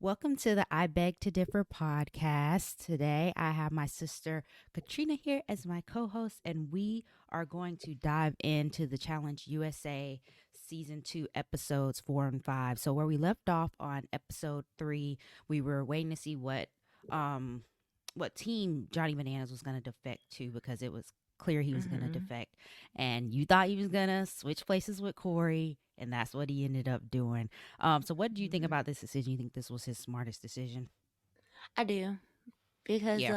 Welcome to the I Beg to Differ podcast. Today, I have my sister Katrina here as my co host, and we are going to dive into the Challenge USA Season 2 episodes 4 and 5. So, where we left off on episode 3, we were waiting to see um, what team Johnny Bananas was going to defect to because it was clear he was going to Mm-hmm. defect. And you thought he was going to switch places with Corey, and that's what he ended up doing. So what do you think hmm about this decision? You think this was his smartest decision? I do because Yeah.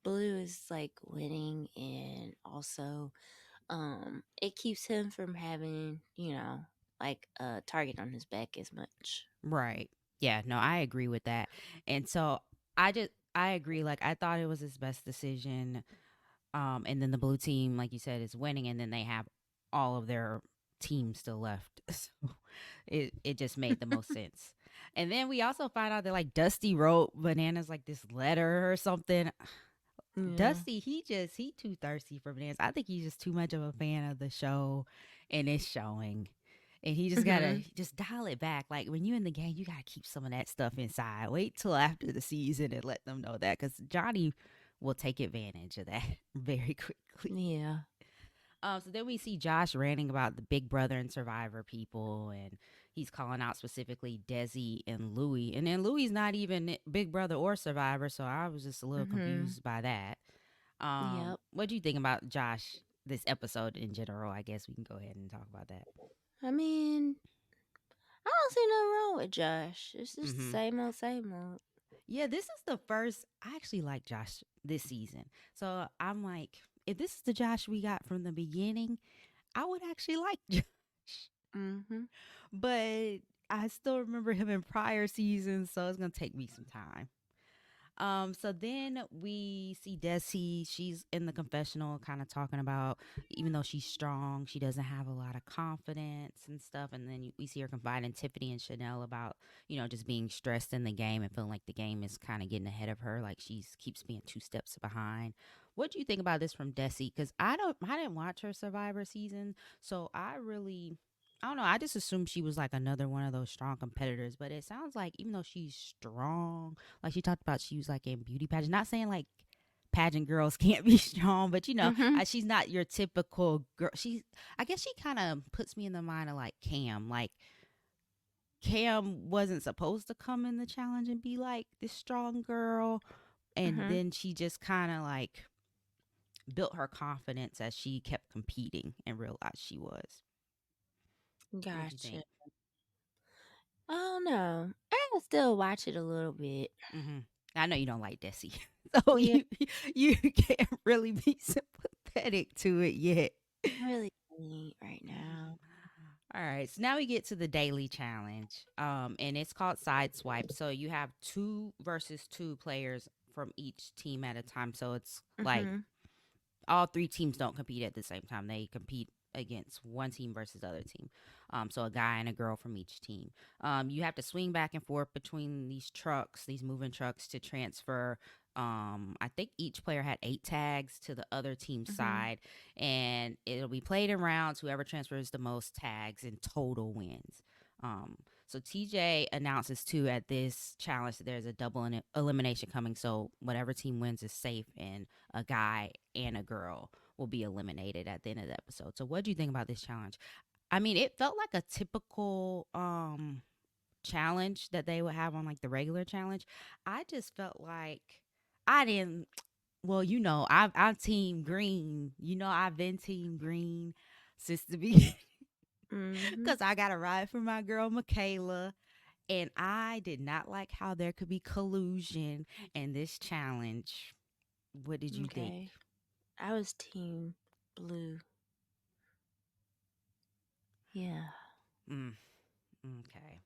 Blue is winning, and also it keeps him from having a target on his back as much. Right. Yeah, no, I agree with that. And so I agree. Like I thought it was his best decision. And then the blue team, like you said, is winning and then they have all of their team still left. So it just made the most sense. And then we also find out that like Dusty wrote Bananas like this letter or something. Yeah. Dusty, he too thirsty for bananas. I think he's just too much of a fan of the show, and it's showing. And he just gotta hmm just dial it back. Like when you in the game, you gotta keep some of that stuff inside. Wait till after the season and let them know that, because Johnny will take advantage of that very quickly. Yeah. So then we see Josh ranting about the Big Brother and Survivor people, and he's calling out specifically Desi and Louie. And then Louie's not even Big Brother or Survivor, so I was just a little hmm confused by that. Yep. What do you think about Josh this episode in general? I guess we can go ahead and talk about that. I mean, I don't see nothing wrong with Josh. It's just the Mm-hmm. same old, same old. Yeah, this is the first. I actually like Josh this season, so I'm like, if this is the Josh we got from the beginning, I would actually like Josh. Mm-hmm. But I still remember him in prior seasons, so it's gonna take me some time. So then we see Desi. She's in the confessional, kind of talking about, even though she's strong, she doesn't have a lot of confidence and stuff. And then we see her confiding Tiffany and Chanel about, just being stressed in the game and feeling like the game is kind of getting ahead of her, like she's keeps being two steps behind. What do you think about this from Desi? Because I didn't watch her Survivor season, so I don't know. I just assumed she was like another one of those strong competitors, but it sounds like even though she's strong, like she talked about, she was like in beauty pageant. Not saying like pageant girls can't be strong, but Mm-hmm. she's not your typical girl. I guess she kind of puts me in the mind of like Cam. Like Cam wasn't supposed to come in the challenge and be like this strong girl, and Mm-hmm. then she just kind of like built her confidence as she kept competing and realized she was. What'd you Gotcha. think? I don't know. I can still watch it a little bit. Hmm. I know you don't like Desi, so Yeah, you can't really be sympathetic to it yet. really need right now. All right, so now we get to the daily challenge, and it's called Side Swipe. So you have two versus two players from each team at a time. So it's like Mm-hmm. all three teams don't compete at the same time. They compete against one team versus the other team. So a guy and a girl from each team. You have to swing back and forth between these trucks, these moving trucks, to transfer. I think each player had 8 tags to the other team's Mm-hmm. side, and it'll be played in rounds. Whoever transfers the most tags in total wins. Um, so TJ announces too at this challenge that there's a double elimination coming. So whatever team wins is safe, and a guy and a girl will be eliminated at the end of the episode. So what do you think about this challenge? I mean, it felt like a typical challenge that they would have on like the regular challenge. I just felt like I didn't well, I'm team green. I've been team green since the beginning Mm-hmm. because I got a ride for my girl Michaela. And I did not like how there could be collusion in this challenge. What did you think? Okay. I was team blue. Yeah. Mm, okay.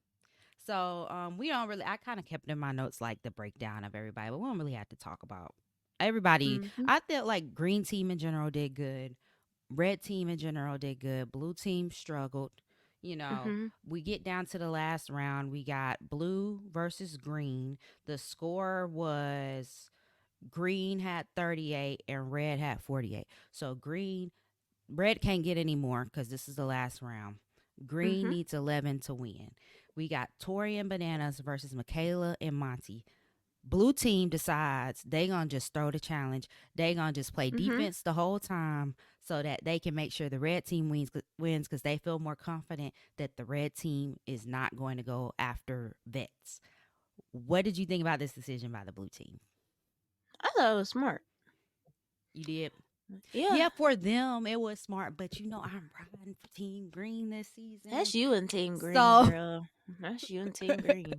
So we don't really. I kind of kept in my notes like the breakdown of everybody, but we don't really have to talk about everybody. Mm-hmm. I felt like green team in general did good. Red team in general did good. Blue team struggled. Mm-hmm. We get down to the last round. We got blue versus green. The score was green had 38 and red had 48. So red can't get any more because this is the last round. Green Mm-hmm. needs 11 to win. We got Tori and Bananas versus Michaela and Monty. Blue team decides they gonna just throw the challenge. They gonna just play Mhm. defense the whole time so that they can make sure the red team wins because they feel more confident that the red team is not going to go after vets. What did you think about this decision by the blue team? I thought it was smart. You did. Yeah. Yeah, for them it was smart, but I'm riding for Team Green this season. That's you and Team Green, So girl. That's you and Team Green.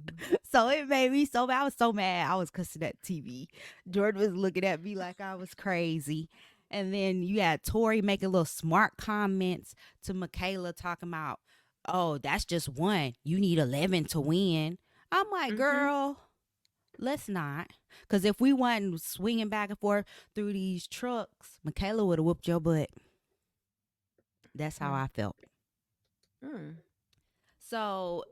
so it made me so mad. I was so mad. I was cussing at TV. Jordan was looking at me like I was crazy. And then you had Tori making little smart comments to Michaela talking about, oh, that's just one. You need 11 to win. I'm like, Mhm. girl, let's not. Because if we wasn't swinging back and forth through these trucks, Michaela would have whooped your butt. That's how Mm. I felt. Mm. So,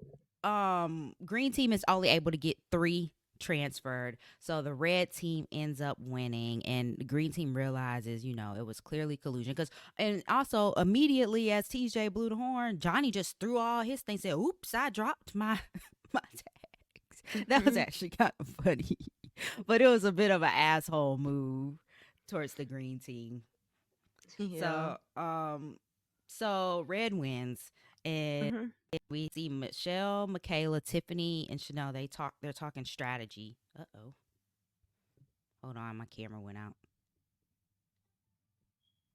green team is only able to get 3 transferred. So the red team ends up winning, and the green team realizes, it was clearly collusion. And also immediately as TJ blew the horn, Johnny just threw all his things. Said, "Oops, I dropped my my tags." That was Mhm. actually kind of funny, but it was a bit of an asshole move towards the green team. Yeah. So, red wins, and Mhm. we see Michelle, Michaela, Tiffany, and Chanel. They're talking strategy. Uh-oh. Hold on, my camera went out.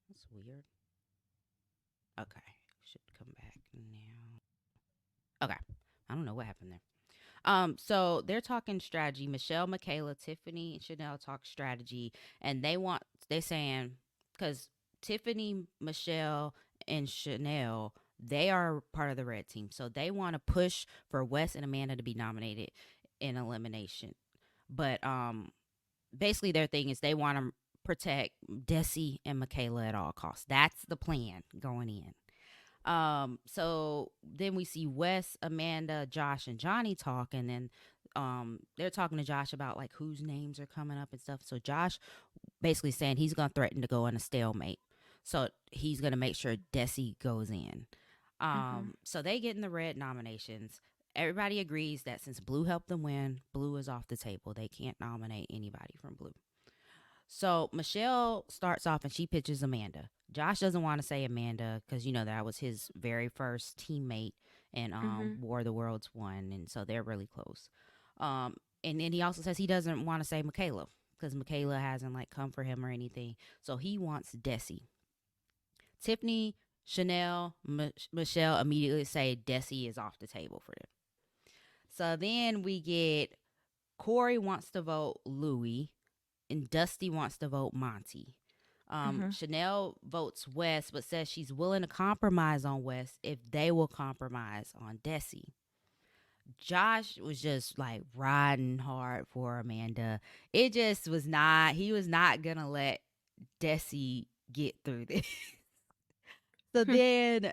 That's weird. Okay. Should come back now. Okay. I don't know what happened there. So they're talking strategy. Michelle, Michaela, Tiffany, and Chanel talk strategy, and they're saying because Tiffany, Michelle, and Chanel, they are part of the red team, so they want to push for Wes and Amanda to be nominated in elimination. But basically their thing is they want to protect Desi and Michaela at all costs. That's the plan going in. So then we see Wes, Amanda, Josh, and Johnny talk, and then they're talking to Josh about like whose names are coming up and stuff. So Josh basically saying he's gonna threaten to go in a stalemate. So he's gonna make sure Desi goes in. Mhm. So they get in the red nominations. Everybody agrees that since Blue helped them win, Blue is off the table. They can't nominate anybody from Blue. So Michelle starts off and she pitches Amanda. Josh doesn't want to say Amanda because that was his very first teammate in Mhm. War of the Worlds one, and so they're really close. And then he also says he doesn't want to say Michaela because Michaela hasn't like come for him or anything. So he wants Desi. Tiffany, Chanel, Michelle immediately say Desi is off the table for them. So then we get Corey wants to vote Louis, and Dusty wants to vote Monty. Mhm. Chanel votes West, but says she's willing to compromise on West if they will compromise on Desi. Josh was just like riding hard for Amanda. It just was not, he was not going to let Desi get through this. So then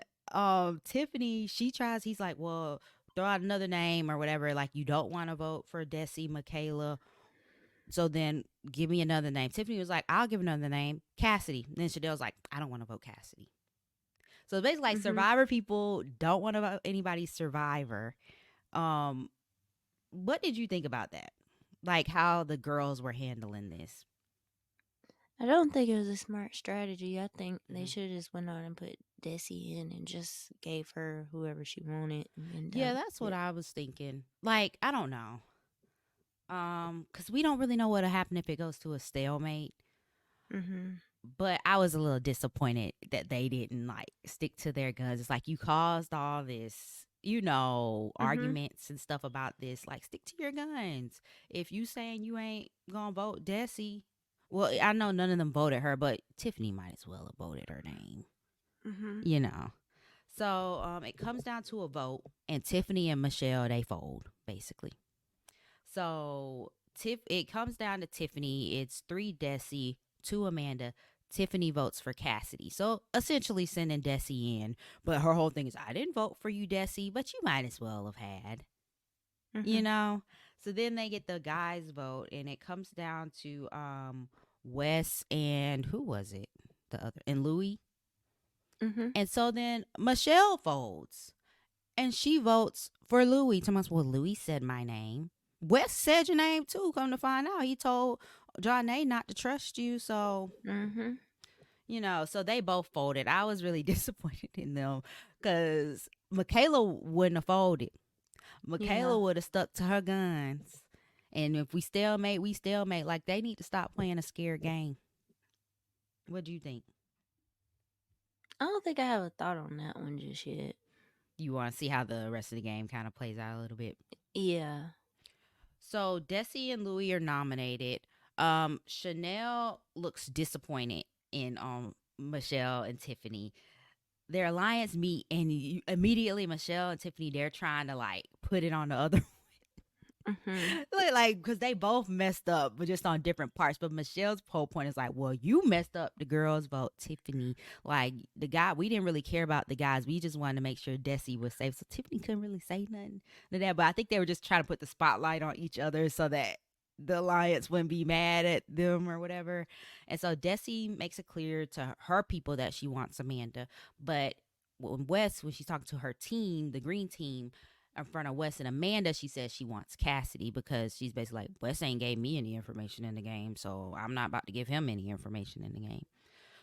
Tiffany, she tries, he's like, well, throw out another name or whatever. Like, you don't want to vote for Desi, Michaela. So then give me another name. Tiffany was like, I'll give another name, Cassidy. And then Chanel's like, I don't want to vote Cassidy. So basically, like Mhm. Survivor people don't want to vote anybody's Survivor. Um, what did you think about that? Like how the girls were handling this. I don't think it was a smart strategy. I think they Hmm. should have just went on and put Desi in and just gave her whoever she wanted, and that Yeah, was that's what it. I was thinking. Like, I don't know. Because we don't really know what'll happen if it goes to a stalemate. Mhm. But I was a little disappointed that they didn't like stick to their guns. It's like you caused all this, Mhm. arguments and stuff about this. Like, stick to your guns. If you saying you ain't gonna vote Desi, well, I know none of them voted her, but Tiffany might as well have voted her name, Mhm. you know. So it comes down to a vote, and Tiffany and Michelle they fold basically. So it comes down to Tiffany. It's 3 Desi, 2 Amanda. Tiffany votes for Cassidy. So essentially sending Desi in. But her whole thing is, I didn't vote for you, Desi, but you might as well have had. You Mhm. know? So then they get the guys vote, and it comes down to Wes and who was it? The other, and Louis. Mhm. And so then Michelle folds. and she votes for Louis. Thomas, well, Louis said my name. Wes said your name too. Come to find out, he told John A not to trust you. So Mhm. so they both folded. I was really disappointed in them because Michaela wouldn't have folded. Yeah. Michaela would have stuck to her guns. And if we stalemate, we stalemate. Like they need to stop playing a scared game. What do you think? I don't think I have a thought on that one just yet. You want to see how the rest of the game kind of plays out a little bit. Yeah. So Desi and Louis are nominated. Chanel looks disappointed in Michelle and Tiffany. Their alliance meet, and immediately Michelle and Tiffany, they're trying to like put it on the other. Mhm. Like, because they both messed up, but just on different parts. But Michelle's whole point is like, well, you messed up the girls' vote, Tiffany. Like, the guy, we didn't really care about the guys. We just wanted to make sure Desi was safe. So Tiffany couldn't really say nothing to that. But I think they were just trying to put the spotlight on each other so that the alliance wouldn't be mad at them or whatever. And so Desi makes it clear to her people that she wants Amanda. But when she's talking to her team, the green team, in front of Wes and Amanda, she says she wants Cassidy because she's basically like, Wes ain't gave me any information in the game, so I'm not about to give him any information in the game.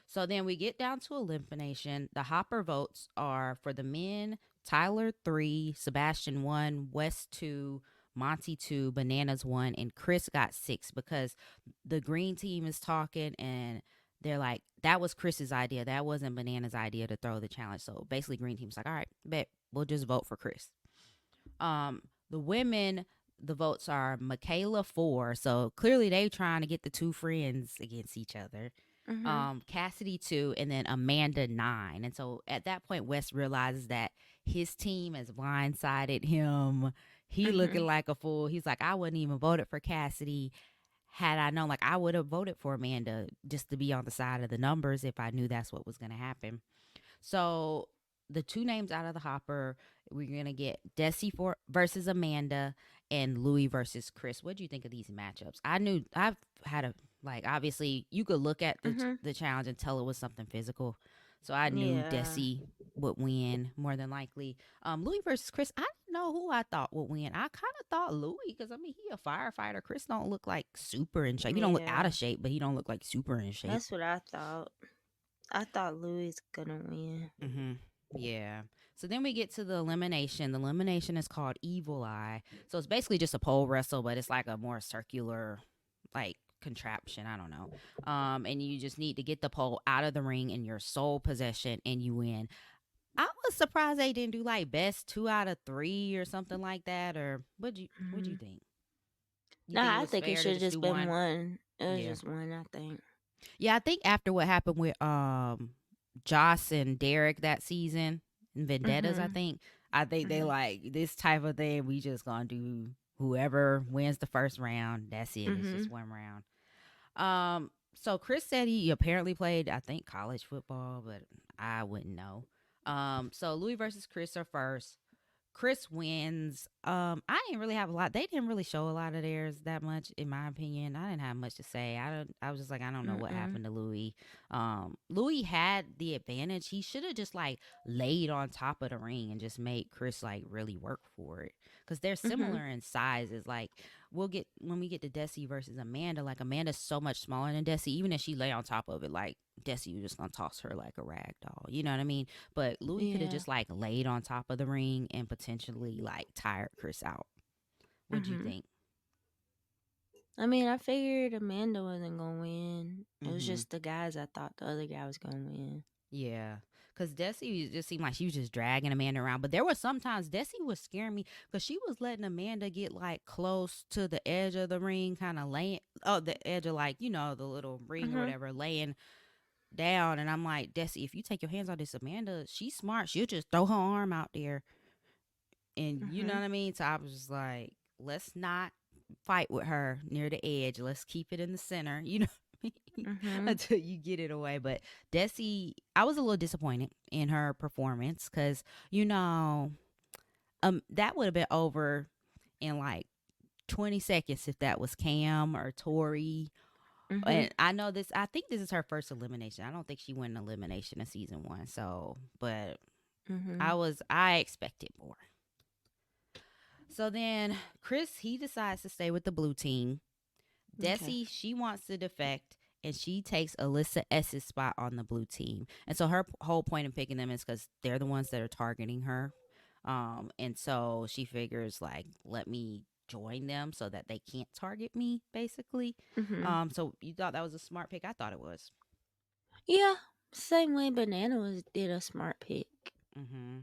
So then we get down to elimination. The Hopper votes are for the men: Tyler 3, Sebastian 1, Wes 2, Monty 2, Bananas 1, and Chris got 6 because the green team is talking and they're like, that was Chris's idea. That wasn't Banana's idea to throw the challenge. So basically, green team's like, all right, bet we'll just vote for Chris. The women, the votes are Michaela 4, so clearly they trying to get the two friends against each other. Mhm. Cassidy 2, and then Amanda 9. And so at that point, Wes realizes that his team has blindsided him. He looking Mhm. like a fool. He's like, I wouldn't even voted for Cassidy had I known. Like I would have voted for Amanda just to be on the side of the numbers if I knew that's what was going to happen. So the two names out of the hopper, we're gonna get Desi for versus Amanda and Louis versus Chris. What do you think of these matchups? I've had a like obviously you could look at Mhm. the challenge and tell it was something physical. So I knew Yeah. Desi would win more than likely. Louis versus Chris, I didn't know who I thought would win. I kind of thought Louis because I mean he a firefighter. Chris don't look like super in shape. He don't look out Yeah. of shape, but he don't look like super in shape. That's what I thought. I thought Louis gonna win. Mm-hmm. Yeah. So then we get to the elimination. The elimination is called Evil Eye. So it's basically just a pole wrestle, but it's like a more circular, like contraption. I don't know. And you just need to get the pole out of the ring in your sole possession, and you win. I was surprised they didn't do like best 2 out of 3 or something like that. Or what'd you Mhm. think? You think it Nah, I was think it fair to should have just do just been one? one. It was Yeah. just one, I think. Yeah, I think after what happened with Joss and Derek that season, Vendettas, Mhm. I think they Mhm. like this type of thing. We just gonna do whoever wins the first round. That's it. It's just Mhm. one round. So Chris said he apparently played, I think, college football, but I wouldn't know. So Louis versus Chris are first. Chris wins. I didn't really have a lot. They didn't really show a lot of theirs that much, in my opinion. I didn't have much to say. I don't. I was just like, I don't know what Mm-mm. happened to Louis. Louis had the advantage. He should have just like laid on top of the ring and just made Chris like really work for it because they're Mhm. similar in sizes. Like we'll get when we get to Desi versus Amanda. Like Amanda's so much smaller than Desi. Even if she lay on top of it, like Desi was just gonna toss her like a rag doll. You know what I mean? But Louis could have Yeah. just like laid on top of the ring and potentially like tired Chris out. What do you Mhm. think? I mean, I figured Amanda wasn't gonna win. It was Mm-hmm. just the guys I thought the other guy was gonna win. Yeah. Because Desi just seemed like she was just dragging Amanda around. But there were sometimes Desi was scaring me because she was letting Amanda get like close to the edge of the ring, kind of laying, oh, the edge of like, the little ring or Mhm. whatever, laying down. And I'm like, Desi, if you take your hands off this Amanda, she's smart. She'll just throw her arm out there. And you know Mhm. what I mean? So I was just like, let's not fight with her near the edge. Let's keep it in the center, Mhm. until you get it away. But Desi, I was a little disappointed in her performance because, that would have been over in like 20 seconds if that was Cam or Tori. Mhm. And I think this is her first elimination. I don't think she went an elimination in season 1. So, but Mhm. I expected more. So then Chris, he decides to stay with the blue team. Okay. Desi, she wants to defect and she takes Alyssa S's spot on the blue team. And so her whole point in picking them is because they're the ones that are targeting her. And so she figures, like, let me join them so that they can't target me, basically. Mhm. So you thought that was a smart pick? I thought it was. Yeah. Same way Banana was did a smart pick. Mm-hmm.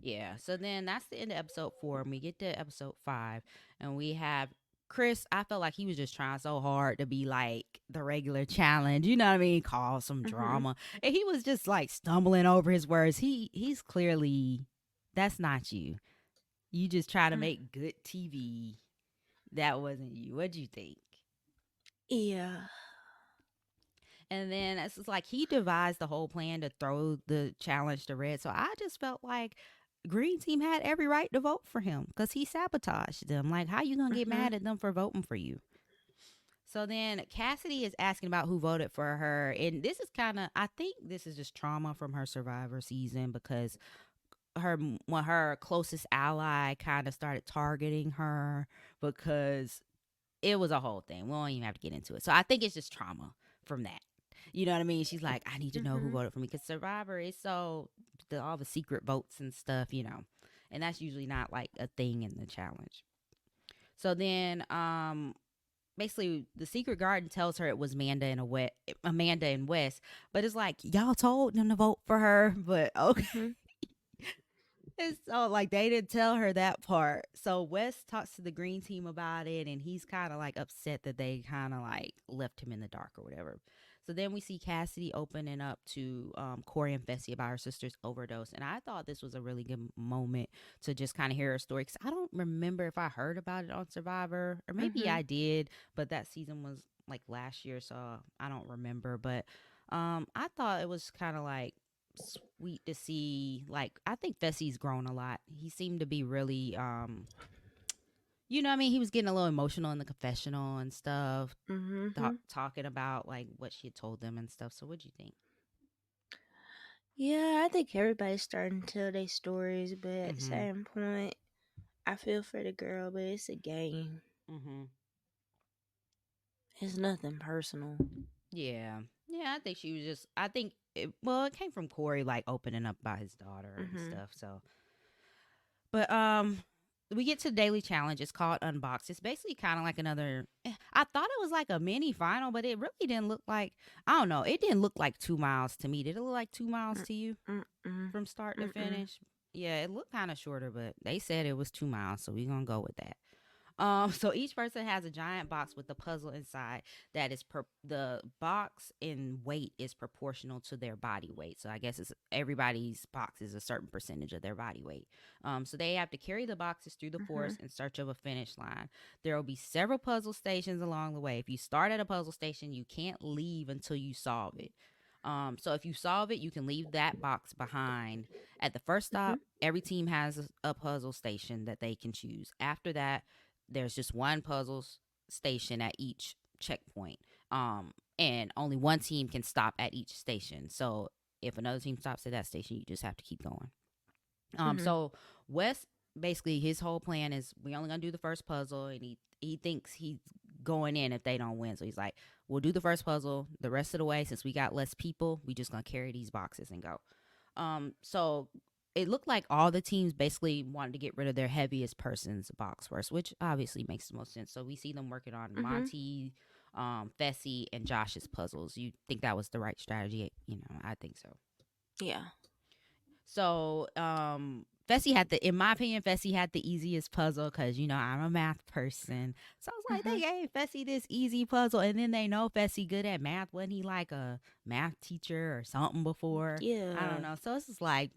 Yeah. So then that's the end of episode 4. And we get to episode 5, and we have Chris. I felt like he was just trying so hard to be like the regular challenge. You know what I mean? Cause some Mhm. drama, and he was just like stumbling over his words. He's clearly, that's not you. You just try to Mm. make good TV. That wasn't you. What'd you think? Yeah. And then it's just like he devised the whole plan to throw the challenge to Red. So I just felt like Green Team had every right to vote for him because he sabotaged them. Like, how you gonna get Mhm. mad at them for voting for you? So then Cassidy is asking about who voted for her, and this is kind of, I think this is just trauma from her Survivor season because her when her closest ally kind of started targeting her because it was a whole thing. We don't even have to get into it. So I think it's just trauma from that. You know what I mean? She's like, I need to know who Mhm. voted for me because Survivor is so all the secret votes and stuff, you know, and that's usually not like a thing in the challenge. So then, basically, the secret garden tells her it was Amanda and Wes, but it's like y'all told them to vote for her, but okay. Mhm. And so, like, they didn't tell her that part. So Wes talks to the green team about it, and he's kind of like upset that they kind of like left him in the dark or whatever. So then we see Cassidy opening up to Corey and Fessy about her sister's overdose, and I thought this was a really good moment to just kind of hear her story because I don't remember if I heard about it on Survivor or maybe Mhm. I did, but that season was like last year, so I don't remember. But I thought it was kind of like sweet to see. Like, I think Fessy's grown a lot. He seemed to be really you know what I mean, he was getting a little emotional in the confessional and stuff, Mhm. talking about like what she had told them and stuff. So what'd you think? Yeah, I think everybody's starting to tell their stories, but at the Mm-hmm. same point, I feel for the girl, but it's a game. Mm-hmm. It's nothing personal. Yeah. Yeah, I think she was just, I think well, it came from Corey like opening up about his daughter and Mhm. stuff. So but we get to the daily challenge. It's called Unbox. It's basically kind of like another. I thought it was like a mini final, but it really didn't look like. I don't know. It didn't look like 2 miles to me. Did it look like 2 miles Mm. to you Mm. from start to Mm. finish? Yeah, it looked kind of shorter, but they said it was 2 miles, so we're gonna go with that. So each person has a giant box with a puzzle inside that is the box in weight is proportional to their body weight. So I guess it's everybody's box is a certain percentage of their body weight. So they have to carry the boxes through the Mhm. forest in search of a finish line. There will be several puzzle stations along the way. If you start at a puzzle station, you can't leave until you solve it. So if you solve it, you can leave that box behind. At the first Mhm. stop, every team has a puzzle station that they can choose. After that, there's just one station at each checkpoint. And only one team can stop at each station. So if another team stops at that station, you just have to keep going. Mhm. So Wes, basically his whole plan is we only gonna do the first puzzle, and he thinks he's going in if they don't win. So he's like, we'll do the first puzzle. The rest of the way, since we got less people, we just gonna carry these boxes and go. So it looked like all the teams basically wanted to get rid of their heaviest person's box first, which obviously makes the most sense. So we see them working on Mhm. Monty, Fessy, and Josh's puzzles. You think that was the right strategy? You know, I think so. Yeah. So, Fessy had in my opinion, Fessy had the easiest puzzle because, you know, I'm a math person. So I was like, they Mhm. gave Fessy this easy puzzle. And then they know Fessy good at math. Wasn't he like a math teacher or something before? I don't Yeah. know. So it's just like,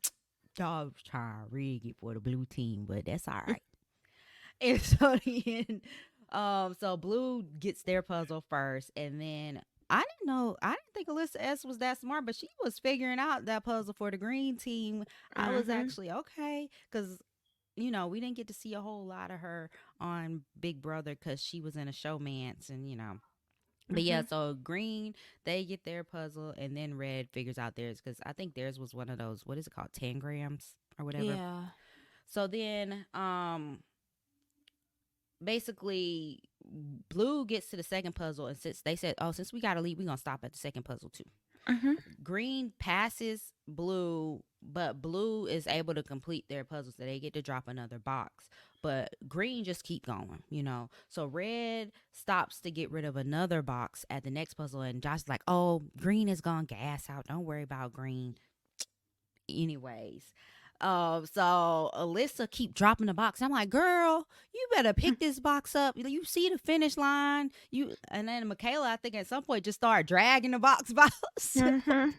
y'all trying to rig it for the blue team, but that's all right. And so then, so Blue gets their puzzle first, and then I didn't know, I didn't think Alyssa S was that smart, but she was figuring out that puzzle for the green team. I was Mhm. actually okay because you know we didn't get to see a whole lot of her on Big Brother because she was in a showmance, and you know. But yeah, Mhm. so green, they get their puzzle, and then red figures out theirs because I think theirs was one of those, what is it called, tangrams or whatever. Yeah. So then, basically, blue gets to the second puzzle, and since they said, oh, since we gotta leave, we gonna stop at the second puzzle too. Mhm. Green passes blue, but blue is able to complete their puzzle, so they get to drop another box. But green just keep going, you know. So red stops to get rid of another box at the next puzzle, and Josh's like, "Oh, green is gone gas out. Don't worry about green." Anyways, so Alyssa keep dropping the box. I'm like, "Girl, you better pick this box up. You see the finish line. You." And then Michaela, I think at some point just started dragging the box by herself. Mhm.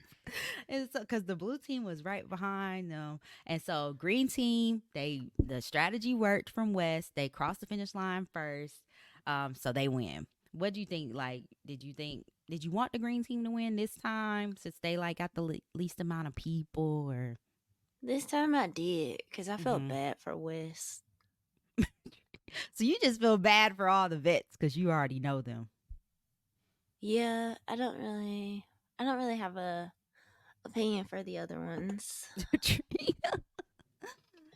And so, because the blue team was right behind them, and so green team, the strategy worked from West. They crossed the finish line first, so they win. What do you think? Like, did you want the green team to win this time since they like got the least amount of people? Or This time I did, cause I felt mm-hmm. bad for Wes. So you just feel bad for all the vets because you already know them. Yeah, I don't really have a opinion for the other ones.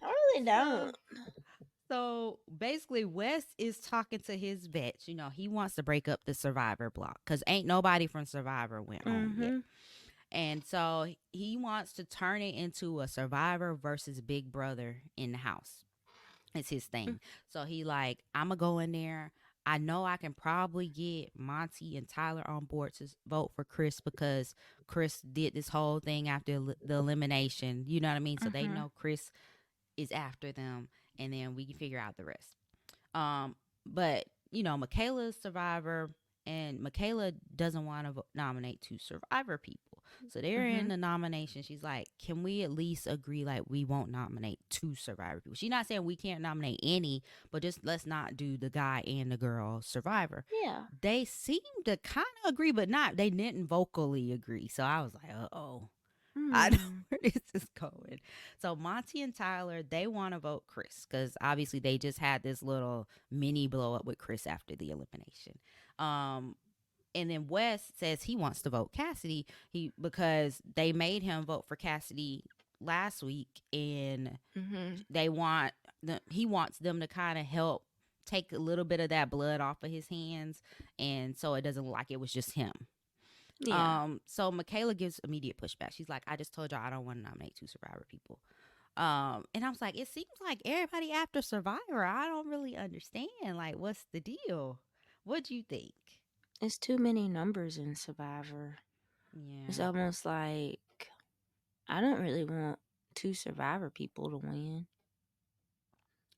I really so don't. So basically, Wes is talking to his vets. You know, he wants to break up the Survivor block because ain't nobody from Survivor went home yet. Mhm. And so he wants to turn it into a Survivor versus Big Brother in the house. It's his thing. So he like, I'm gonna go in there. I know I can probably get Monty and Tyler on board to vote for Chris because Chris did this whole thing after the elimination. You know what I mean? So they Mhm. know Chris is after them, and then we can figure out the rest. But you know, Michaela's Survivor, and Michaela doesn't want to nominate two Survivor people. So they're in Mhm. the nomination. She's like, "Can we at least agree like we won't nominate two Survivor people?" She's not saying we can't nominate any, but just let's not do the guy and the girl Survivor. Yeah. They seem to kind of agree, but not. They didn't vocally agree. So I was like, "Uh oh." I know Hmm. where this is going. So Monty and Tyler, they want to vote Chris because obviously they just had this little mini blow up with Chris after the elimination. Um, and then Wes says he wants to vote Cassidy. Because they made him vote for Cassidy last week, and Mhm. he wants them to kind of help take a little bit of that blood off of his hands, and so it doesn't look like it was just him. Yeah. So Michaela gives immediate pushback. She's like, I just told y'all I don't want to nominate two Survivor people. And I was like, it seems like everybody after Survivor, I don't really understand. Like, what's the deal? What do you think? It's too many numbers in Survivor. It's Yeah. almost like I don't really want two Survivor people to win.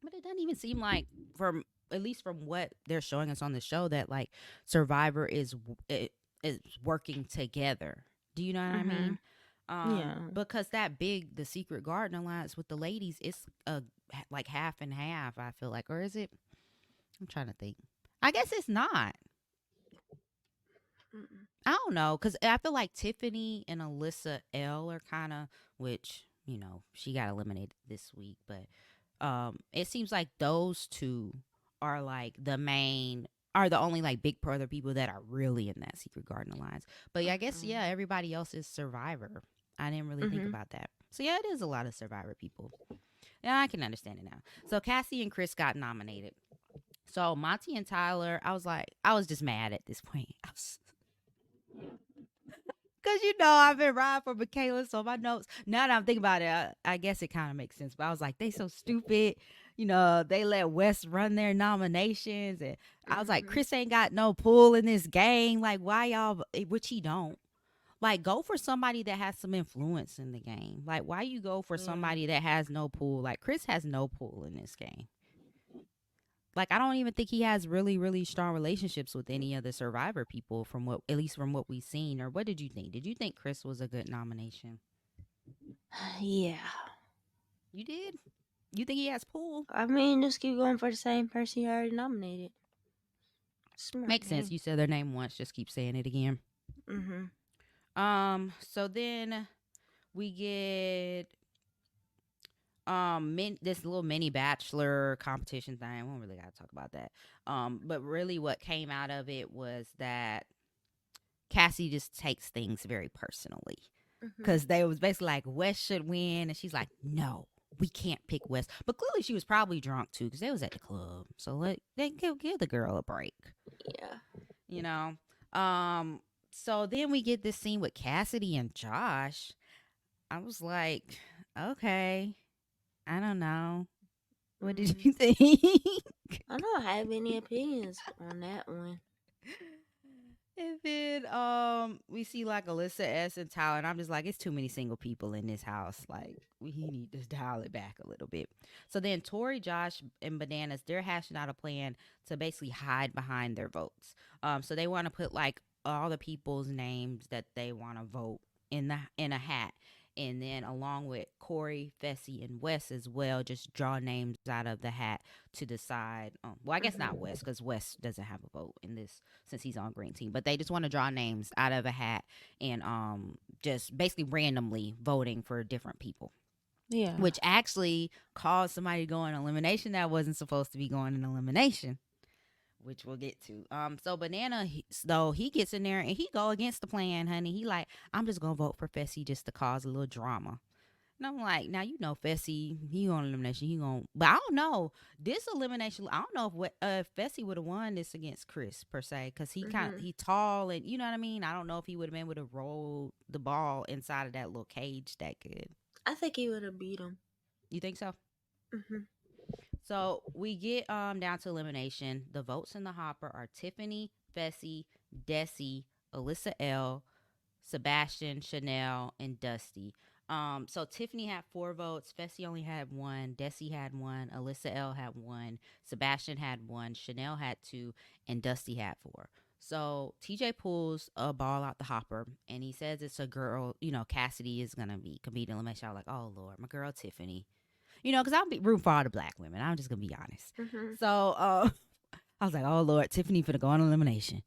But it doesn't even seem like, from at least from what they're showing us on the show, that like Survivor is working together. Do you know what I Mhm. mean? Yeah. Because that big the Secret Garden alliance with the ladies, it's like half and half. I feel like, or is it? I'm trying to think. I guess it's not. Mm-mm. I don't know because I feel like Tiffany and Alyssa L are kind of, which you know she got eliminated this week, but it seems like those two are like are the only like Big Brother people that are really in that Secret Garden alliance. But yeah, I guess yeah, Mhm. everybody else is Survivor. I didn't really think Mhm. about that. So yeah, it is a lot of Survivor people. Yeah, I can understand it now. So Cassie and Chris got nominated. So Monty and Tyler, I was just mad at this point. Cause you know I've been riding for Michaela, so my notes. Now that I'm thinking about it, I guess it kind of makes sense. But I was like, they so stupid. You know, they let West run their nominations, and I was like, Mhm. Chris ain't got no pull in this game. Like, why y'all? Which he don't. Like, go for somebody that has some influence in the game. Like, why you go for Yeah. somebody that has no pull? Like, Chris has no pull in this game. Like, I don't even think he has really, really strong relationships with any of the Survivor people, from what, at least from what we've seen. Or what did you think? Did you think Chris was a good nomination? Yeah. You did? You think he has pull? I mean, just keep going for the same person you already nominated. Smart Makes sense. game. You said their name once. Just keep saying it again. Mhm. So then we get this little mini bachelor competition thing. We don't really gotta talk about that. But really what came out of it was that Cassie just takes things very personally Mhm. because they was basically like West should win, and she's like, no, we can't pick West. But clearly she was probably drunk too because they was at the club. So they give the girl a break, Yeah. you know. Um, so then we get this scene with Cassidy and Josh. I was like, okay, I don't know. What did Mm. you think? I don't have any opinions on that one. And then we see like Alyssa S and Tyler, and I'm just like, it's too many single people in this house. Like he need to dial it back a little bit. So then Tori, Josh, and Bananas, they're hashing out a plan to basically hide behind their votes. So they want to put like all the people's names that they want to vote in a hat. And then along with Corey, Fessy, and Wes as well, just draw names out of the hat to decide. Well, I guess Mhm. not Wes because Wes doesn't have a vote in this since he's on green team. But they just want to draw names out of a hat and just basically randomly voting for different people. Yeah. Which actually caused somebody to go in elimination that wasn't supposed to be going in elimination, which we'll get to. So Banana, though he gets in there and he go against the plan, honey. He like, I'm just gonna vote for Fessy just to cause a little drama. And I'm like, now you know Fessy, he on elimination, he going but I don't know. This elimination, I don't know if Fessy would have won this against Chris per se, because Mhm. he tall and you know what I mean. I don't know if he would have been able to roll the ball inside of that little cage that good. I think he would have beat him. You think so? Mhm. So we get down to elimination. The votes in the hopper are Tiffany, Fessy, Desi, Alyssa L, Sebastian, Chanel, and Dusty. So Tiffany had 4 votes. Fessy only had 1. Desi had 1. Alyssa L had 1. Sebastian had 1. Chanel had 2, and Dusty had 4. So TJ pulls a ball out the hopper, and he says it's a girl. You know, Cassidy is gonna be competing elimination. I'm like, oh Lord, my girl Tiffany. You know, because I'll be rooting for all the black women. I'm just gonna be honest. Mhm. So I was like, oh Lord, Tiffany finna go on elimination.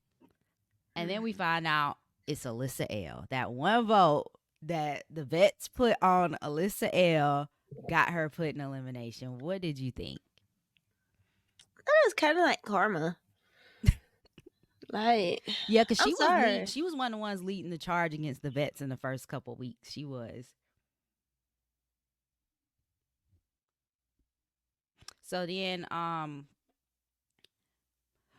And then we Mhm. find out it's Alyssa L. That one vote that the vets put on Alyssa L got her put in elimination. What did you think? That was kind of like karma. Like, Yeah, because I'm sorry. she was one of the ones leading the charge against the vets in the first couple weeks. She was. So then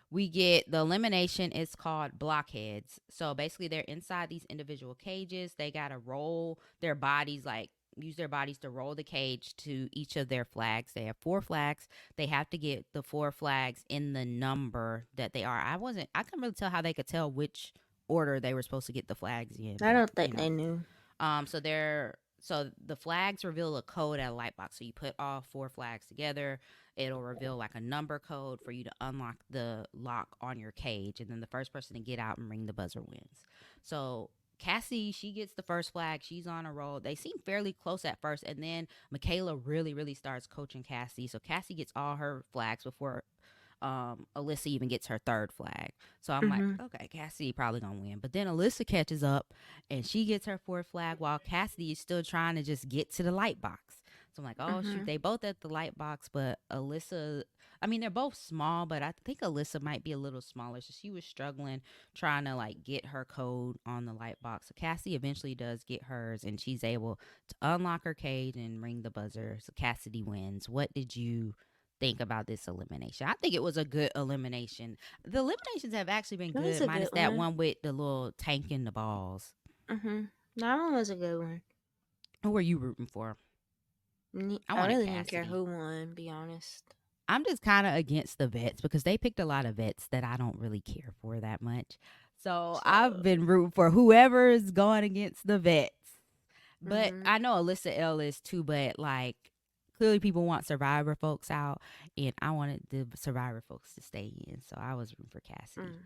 we get the elimination is called blockheads. So basically they're inside these individual cages. They gotta roll their bodies, like use their bodies to roll the cage to each of their flags. They have 4 flags. They have to get the 4 flags in the number that they are. I couldn't really tell how they could tell which order they were supposed to get the flags in, I but don't think they knew. so the flags reveal a code at a light box. So you put all 4 flags together, it'll reveal like a number code for you to unlock the lock on your cage, and then the first person to get out and ring the buzzer wins. So Cassie, she gets the first flag. She's on a roll. They seem fairly close at first, and then Michaela really starts coaching Cassie. So Cassie gets all her flags before Alyssa even gets her 3rd flag. So I'm like, Mhm. okay, Cassidy probably gonna win. But then Alyssa catches up and she gets her 4th flag while Cassidy is still trying to just get to the light box. So I'm like, oh shoot, Mhm. they both at the light box, but Alyssa, I mean, they're both small, but I think Alyssa might be a little smaller. So she was struggling trying to like get her code on the light box. So Cassie eventually does get hers and she's able to unlock her cage and ring the buzzer. So Cassidy wins. What did you think about this elimination? I think it was a good elimination. The eliminations have actually been It was good, a good minus that one. one with the little tank in the balls. Mhm. That one was a good one. Who were you rooting for? I I wanted really didn't care Cassidy. who won, be honest. I'm just kind of against the vets because they picked a lot of vets that I don't really care for that much. So I've So, been rooting for whoever is going against the vets. But mhm. I know Alyssa L is too, but like clearly people want Survivor folks out, and I wanted the Survivor folks to stay in. So I was rooting for Cassidy.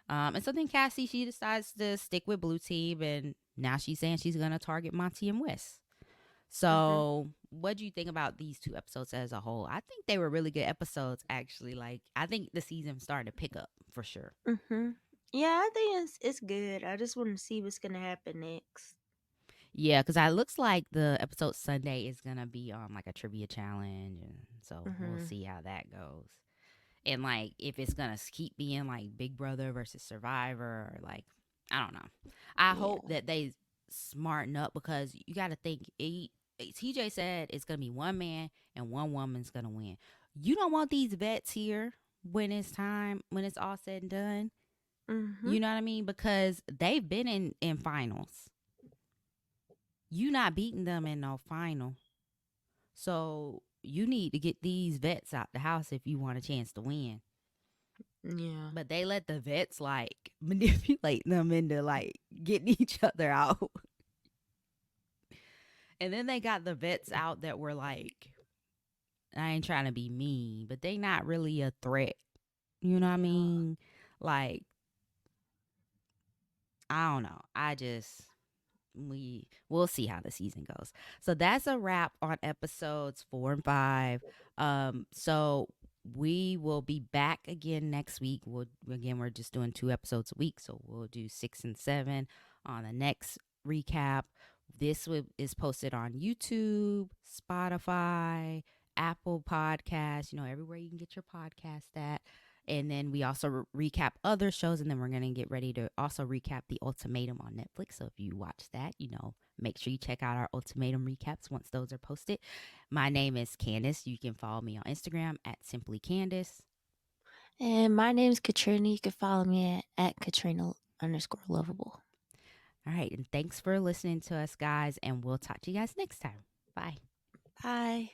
Mm. And so then Cassie, she decides to stick with Blue Team, and now she's saying she's gonna target Monty and West. Mhm. So, what do you think about these 2 episodes as a whole? I think they were really good episodes, actually. Like, I think the season started to pick up for sure. Mhm. Yeah, I think it's good. I just want to see what's gonna happen next. Yeah, because it looks like the episode Sunday is gonna be like a trivia challenge, and so we'll Mhm. see how that goes. And like if it's gonna keep being like Big Brother versus Survivor, or like I don't know. I hope Yeah. that they smarten up because you got to think. TJ said it's gonna be one man and one woman's gonna win. You don't want these vets here when it's time, when it's all said and done. Mhm. You know what I mean? Because they've been in finals. You not beating them in no final. So you need to get these vets out the house if you want a chance to win. Yeah. But they let the vets like manipulate them into like getting each other out. And then they got the vets out that were like, I ain't trying to be mean, but they not really a threat. You know what I Yeah. mean? Like, I don't know. We'll see how the season goes. So that's a wrap on episodes 4 and 5. So we will be back again next week. We're just doing 2 episodes a week, so we'll do 6 and 7 on the next recap. Is posted on YouTube, Spotify, Apple Podcasts, everywhere you can get your podcast at. And then we also recap other shows, and then we're gonna get ready to also recap The Ultimatum on Netflix. So if you watch that, make sure you check out our Ultimatum recaps once those are posted. My name is Candace. You can follow me on Instagram at Simply Candace. And my name is Katrina. You can follow me at Katrina_lovable. All right, and thanks for listening to us, guys, and we'll talk to you guys next time. Bye. Bye.